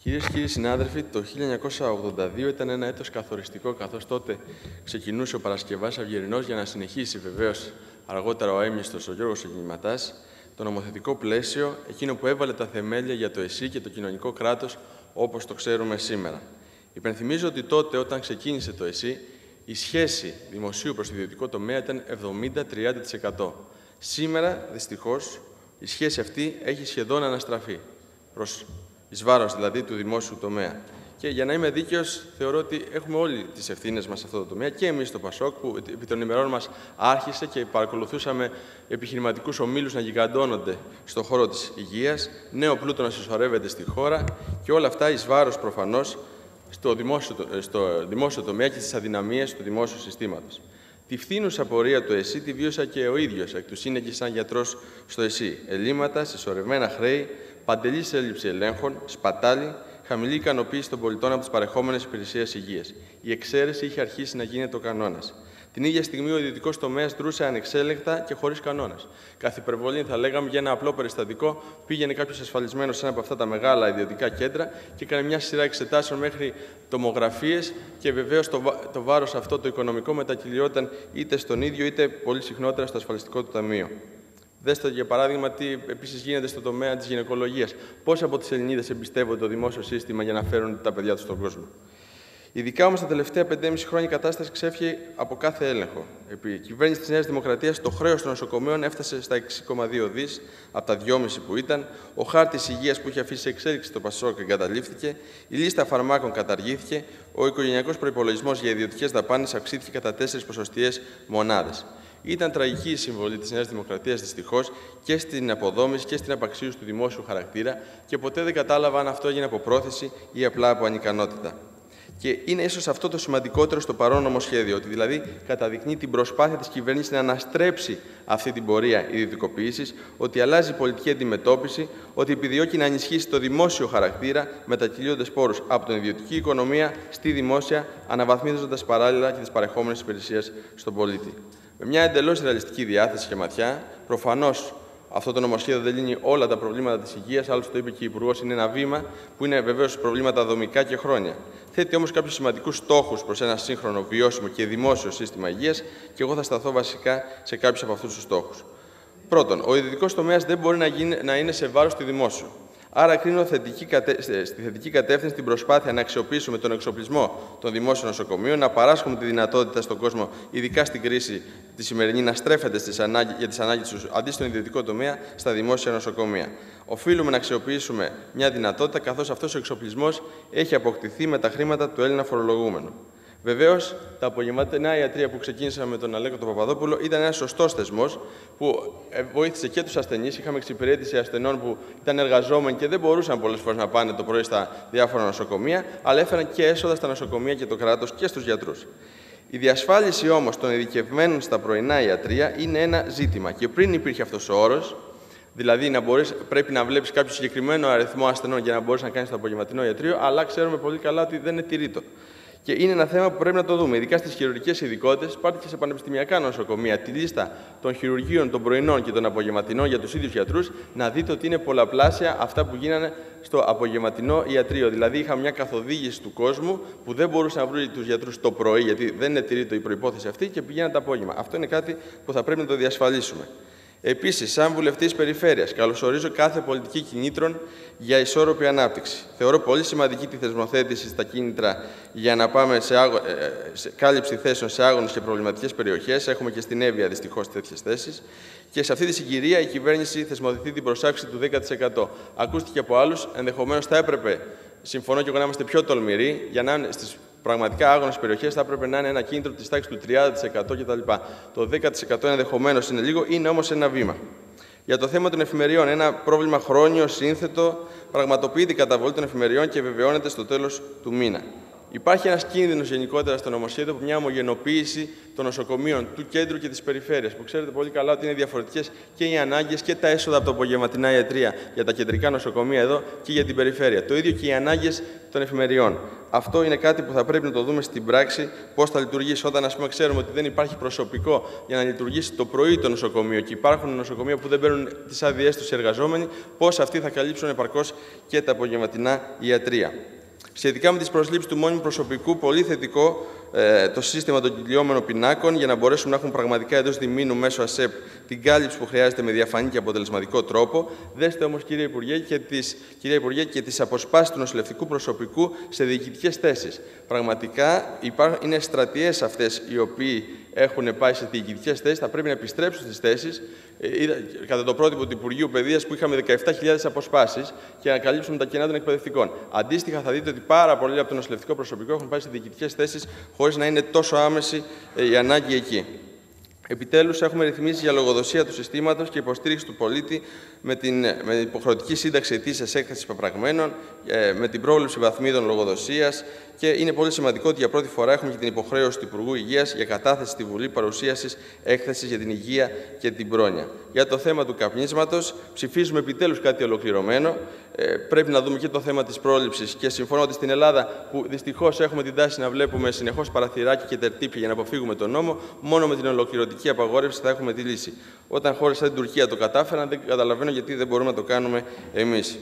Κυρίες και κύριοι συνάδελφοι, το 1982 ήταν ένα έτος καθοριστικό, καθώς τότε ξεκινούσε ο Παρασκευάς Αυγερινός για να συνεχίσει βεβαίως αργότερα ο αείμνηστος ο Γιώργος Κινηματάς, το νομοθετικό πλαίσιο, εκείνο που έβαλε τα θεμέλια για το ΕΣΥ και το κοινωνικό κράτος όπως το ξέρουμε σήμερα. Υπενθυμίζω ότι τότε, όταν ξεκίνησε το ΕΣΥ, η σχέση δημοσίου προς ιδιωτικό τομέα ήταν 70-30%. Σήμερα, δυστυχώς, η σχέση αυτή έχει σχεδόν αναστραφεί, εις βάρος δηλαδή του δημόσιου τομέα. Και για να είμαι δίκαιος, θεωρώ ότι έχουμε όλοι τις ευθύνες μας σε αυτό το τομέα και εμείς στο ΠΑΣΟΚ, που επί των ημερών μας άρχισε και παρακολουθούσαμε επιχειρηματικούς ομίλους να γιγαντώνονται στον χώρο της υγείας, νέο πλούτο να συσσωρεύεται στη χώρα και όλα αυτά εις βάρος προφανώς στο δημόσιο τομέα και στις αδυναμίες του δημόσιου συστήματος. Τη φθήνουσα πορεία του ΕΣΥ τη βίωσα και ο ίδιος εκ του σύνεγγυ σαν γιατρός στο ΕΣΥ. Ελλείμματα, συσσωρευμένα χρέη, παντελής έλλειψη ελέγχων, σπατάλη, χαμηλή ικανοποίηση των πολιτών από τις παρεχόμενες υπηρεσίες υγείας. Η εξαίρεση είχε αρχίσει να γίνεται ο κανόνας. Την ίδια στιγμή ο ιδιωτικός τομέας δρούσε ανεξέλεγκτα και χωρίς κανόνας. Καθ' υπερβολή, θα λέγαμε, για ένα απλό περιστατικό, πήγαινε κάποιος ασφαλισμένος σε ένα από αυτά τα μεγάλα ιδιωτικά κέντρα και έκανε μια σειρά εξετάσεων μέχρι τομογραφίες και βεβαίως το βάρος αυτό το οικονομικό μετακυλιόταν είτε στον ίδιο είτε πολύ συχνότερα στο ασφαλιστικό του ταμείο. Δέστε, για παράδειγμα, τι επίσης γίνεται στον τομέα της γυναικολογίας. Πόσοι από τις Ελληνίδες εμπιστεύονται το δημόσιο σύστημα για να φέρουν τα παιδιά τους στον κόσμο. Ειδικά όμως τα τελευταία 5,5 χρόνια η κατάσταση ξέφυγε από κάθε έλεγχο. Επί κυβέρνηση της Νέας Δημοκρατίας, το χρέος των νοσοκομείων έφτασε στα 6,2 δις από τα 2,5 που ήταν, ο χάρτης υγείας που είχε αφήσει σε εξέλιξη το ΠΑΣΟΚ εγκαταλείφθηκε, η λίστα φαρμάκων καταργήθηκε, ο οικογενειακός προϋπολογισμός για ιδιωτικές δαπάνες αυξήθηκε κατά 4 ποσοστιαίες μονάδες. Ήταν τραγική η συμβολή της Νέας Δημοκρατίας, δυστυχώς, και στην αποδόμηση και στην απαξίωση του δημόσιου χαρακτήρα και ποτέ δεν κατάλαβα αν αυτό έγινε από πρόθεση ή απλά από ανικανότητα. Και είναι ίσως αυτό το σημαντικότερο στο παρόν νομοσχέδιο, ότι δηλαδή καταδεικνύει την προσπάθεια της κυβέρνησης να αναστρέψει αυτή την πορεία ιδιωτικοποίησης, ότι αλλάζει η πολιτική αντιμετώπιση, ότι επιδιώκει να ενισχύσει το δημόσιο χαρακτήρα, μετακυλίοντας πόρους από την ιδιωτική οικονομία στη δημόσια, αναβαθμίζοντας παράλληλα και τις παρεχόμενες υπηρεσίες στον πολίτη. Με μια εντελώς ρεαλιστική διάθεση και ματιά, προφανώς αυτό το νομοσχέδιο δεν λύνει όλα τα προβλήματα της υγείας, άλλωστε το είπε και η Υπουργός, είναι ένα βήμα που είναι βεβαίως προβλήματα δομικά και χρόνια. Θέτει όμως κάποιους σημαντικούς στόχους προς ένα σύγχρονο, βιώσιμο και δημόσιο σύστημα υγείας και εγώ θα σταθώ βασικά σε κάποιους από αυτούς τους στόχους. Πρώτον, ο ιδιωτικός τομέας δεν μπορεί να είναι σε βάρος του δημόσιου. Άρα, κρίνω στη θετική κατεύθυνση την προσπάθεια να αξιοποιήσουμε τον εξοπλισμό των δημόσιων νοσοκομείων, να παράσχουμε τη δυνατότητα στον κόσμο, ειδικά στην κρίση τη σημερινή, να στρέφεται για τις ανάγκες του αντί στον ιδιωτικό τομέα στα δημόσια νοσοκομεία. Οφείλουμε να αξιοποιήσουμε μια δυνατότητα, καθώς αυτός ο εξοπλισμός έχει αποκτηθεί με τα χρήματα του Έλληνα φορολογούμενου. Βεβαίως, τα απογευματινά ιατρεία που ξεκίνησαμε με τον Αλέκο τον Παπαδόπουλο ήταν ένας σωστός θεσμός που βοήθησε και τους ασθενείς. Είχαμε εξυπηρέτηση ασθενών που ήταν εργαζόμενοι και δεν μπορούσαν πολλές φορές να πάνε το πρωί στα διάφορα νοσοκομεία, αλλά έφεραν και έσοδα στα νοσοκομεία και το κράτος και στους γιατρούς. Η διασφάλιση όμως των ειδικευμένων στα πρωινά ιατρεία είναι ένα ζήτημα. Και πριν υπήρχε αυτός ο όρος, δηλαδή πρέπει να βλέπεις κάποιο συγκεκριμένο αριθμό ασθενών για να μπορείς να κάνεις το απογευματινό ιατρείο, αλλά ξέρουμε πολύ καλά ότι δεν είναι τηρήτο. Και είναι ένα θέμα που πρέπει να το δούμε, ειδικά στις χειρουργικές ειδικότητες. Πάρτε και σε πανεπιστημιακά νοσοκομεία τη λίστα των χειρουργείων των πρωινών και των απογευματινών για τους ίδιους γιατρούς, να δείτε ότι είναι πολλαπλάσια αυτά που γίνανε στο απογευματινό ιατρείο. Δηλαδή, είχαμε μια καθοδήγηση του κόσμου που δεν μπορούσε να βρει τους γιατρούς το πρωί, γιατί δεν είναι τηρήτο η προϋπόθεση αυτή, και πηγαίναν το απόγευμα. Αυτό είναι κάτι που θα πρέπει να το διασφαλίσουμε. Επίσης, σαν βουλευτής περιφέρειας, καλωσορίζω κάθε πολιτική κινήτρων για ισόρροπη ανάπτυξη. Θεωρώ πολύ σημαντική τη θεσμοθέτηση στα κίνητρα για να πάμε σε κάλυψη θέσεων σε άγονες και προβληματικές περιοχές. Έχουμε και στην Εύβοια δυστυχώς τέτοιες θέσεις. Και σε αυτή τη συγκυρία η κυβέρνηση θεσμοθετεί την προσάυξη του 10%. Ακούστηκε από άλλους, ενδεχομένως θα έπρεπε, συμφωνώ και εγώ, να είμαστε πιο τολμηροί, για να είναι στις πραγματικά άγονες περιοχές θα έπρεπε να είναι ένα κίνητρο της τάξης του 30% κτλ. Το 10% ενδεχομένως είναι λίγο, είναι όμως ένα βήμα. Για το θέμα των εφημεριών, ένα πρόβλημα χρόνιο, σύνθετο, πραγματοποιείται η καταβολή των εφημεριών και βεβαιώνεται στο τέλος του μήνα. Υπάρχει ένας κίνδυνος γενικότερα στο νομοσχέδιο από μια ομογενοποίηση των νοσοκομείων του κέντρου και της περιφέρειας, που ξέρετε πολύ καλά ότι είναι διαφορετικές και οι ανάγκες και τα έσοδα από τα απογευματινά ιατρεία για τα κεντρικά νοσοκομεία εδώ και για την περιφέρεια. Το ίδιο και οι ανάγκες των εφημεριών. Αυτό είναι κάτι που θα πρέπει να το δούμε στην πράξη, πώς θα λειτουργήσει. Όταν, ας πούμε, ξέρουμε ότι δεν υπάρχει προσωπικό για να λειτουργήσει το πρωί το νοσοκομείο και υπάρχουν νοσοκομεία που δεν παίρνουν τις άδειές τους οι εργαζόμενοι, πώς αυτοί θα καλύψουν επαρκώς και τα απογευματινά ιατρεία. Σχετικά με τις προσλήψεις του μόνιμου προσωπικού, πολύ θετικό το σύστημα των κυλιόμενων πινάκων για να μπορέσουν να έχουν πραγματικά εντός διμήνου μέσω ΑΣΕΠ την κάλυψη που χρειάζεται με διαφανή και αποτελεσματικό τρόπο. Δέστε όμως, κύριε Υπουργέ, και τις αποσπάσεις του νοσηλευτικού προσωπικού σε διοικητικές θέσεις. Πραγματικά είναι στρατιές αυτές οι οποίοι έχουν πάει σε διοικητικές θέσεις, θα πρέπει να επιστρέψουν στις θέσεις. Κατά το πρότυπο του Υπουργείου Παιδείας που είχαμε 17.000 αποσπάσεις και να καλύψουμε τα κενά των εκπαιδευτικών. Αντίστοιχα, θα δείτε ότι πάρα πολλοί από το νοσηλευτικό προσωπικό έχουν πάει σε διοικητικές θέσεις χωρίς να είναι τόσο άμεση η ανάγκη εκεί. Επιτέλους, έχουμε ρυθμίσει για λογοδοσία του συστήματος και υποστήριξη του πολίτη με την υποχρεωτική σύνταξη ετήσιας έκθεσης πεπραγμένων, με την πρόβλεψη βαθμίδων λογοδοσίας και είναι πολύ σημαντικό ότι για πρώτη φορά έχουμε και την υποχρέωση του Υπουργού Υγείας για κατάθεση στη Βουλή παρουσίασης έκθεσης για την υγεία και την πρόνοια. Για το θέμα του καπνίσματος, ψηφίζουμε επιτέλους κάτι ολοκληρωμένο. Πρέπει να δούμε και το θέμα της πρόληψης και συμφωνώ ότι στην Ελλάδα, που δυστυχώς έχουμε την τάση να βλέπουμε συνεχώς παραθυράκια και τερτύπια για να αποφύγουμε τον νόμο, μόνο με την ολοκληρωτική απαγόρευση θα έχουμε τη λύση. Όταν χώρες σαν την Τουρκία το κατάφεραν, δεν καταλαβαίνω γιατί δεν μπορούμε να το κάνουμε εμείς.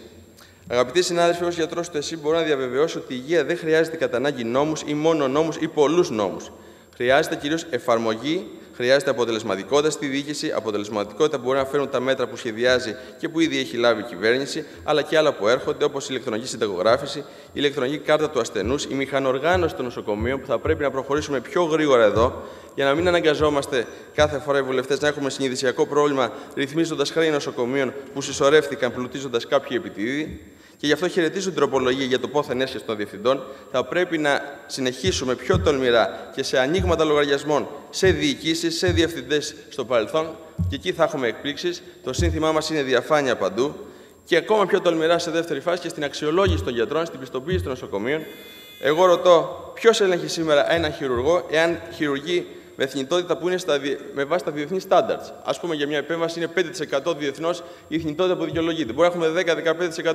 Αγαπητοί συνάδελφοι, ως γιατρός του ΕΣΥ μπορώ να διαβεβαιώσω ότι η υγεία δεν χρειάζεται κατά ανάγκη νόμους ή μόνο νόμους ή πολλούς νόμους. Χρειάζεται κυρίως εφαρμογή, χρειάζεται αποτελεσματικότητα στη διοίκηση, αποτελεσματικότητα που μπορεί να φέρουν τα μέτρα που σχεδιάζει και που ήδη έχει λάβει η κυβέρνηση, αλλά και άλλα που έρχονται, όπως η ηλεκτρονική συνταγογράφηση, η ηλεκτρονική κάρτα του ασθενούς, η μηχανοργάνωση των νοσοκομείων, που θα πρέπει να προχωρήσουμε πιο γρήγορα εδώ, για να μην αναγκαζόμαστε κάθε φορά οι βουλευτές να έχουμε συνειδησιακό πρόβλημα ρυθμίζοντας χρέη νοσοκομείων που συσσωρεύτηκαν πλουτίζοντας κάποιοι επιτίδη. Και γι' αυτό χαιρετίζω την τροπολογία για το πόθεν έσχεση των διευθυντών. Θα πρέπει να συνεχίσουμε πιο τολμηρά και σε ανοίγματα λογαριασμών, σε διοικήσεις, σε διευθυντές στο παρελθόν. Και εκεί θα έχουμε εκπλήξεις. Το σύνθημά μας είναι διαφάνεια παντού. Και ακόμα πιο τολμηρά σε δεύτερη φάση και στην αξιολόγηση των γιατρών, στην πιστοποίηση των νοσοκομείων. Εγώ ρωτώ, ποιος ελέγχει σήμερα έναν χειρουργό, εάν χειρουργεί με θνητότητα που είναι με βάση τα διεθνή standards. Ας πούμε, για μια επέμβαση είναι 5% διεθνώς η θνητότητα που δικαιολογείται. Μπορεί να έχουμε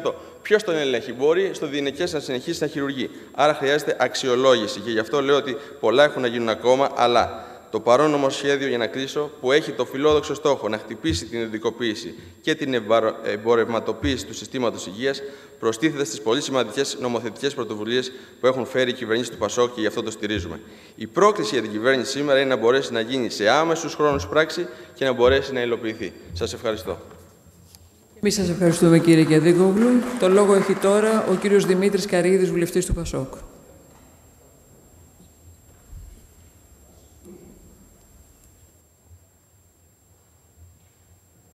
10-15%. Ποιος τον ελέγχει? Μπορεί στο διενεκές να συνεχίσει να χειρουργεί. Άρα χρειάζεται αξιολόγηση. Και γι' αυτό λέω ότι πολλά έχουν να γίνουν ακόμα, αλλά το παρόν νομοσχέδιο, για να κλείσω, που έχει το φιλόδοξο στόχο να χτυπήσει την ειδικοποίηση και την εμπορευματοποίηση του συστήματος υγείας, προστίθεται στις πολύ σημαντικές νομοθετικές πρωτοβουλίες που έχουν φέρει η κυβέρνηση του ΠΑΣΟΚ και γι' αυτό το στηρίζουμε. Η πρόκληση για την κυβέρνηση σήμερα είναι να μπορέσει να γίνει σε άμεσους χρόνους πράξη και να μπορέσει να υλοποιηθεί. Σας ευχαριστώ. Εμείς σας ευχαριστούμε, κύριε Κιαδίκογλου. Το λόγο έχει τώρα ο κύριος Δημήτρης Καρύδης, βουλευτής του ΠΑΣΟΚ.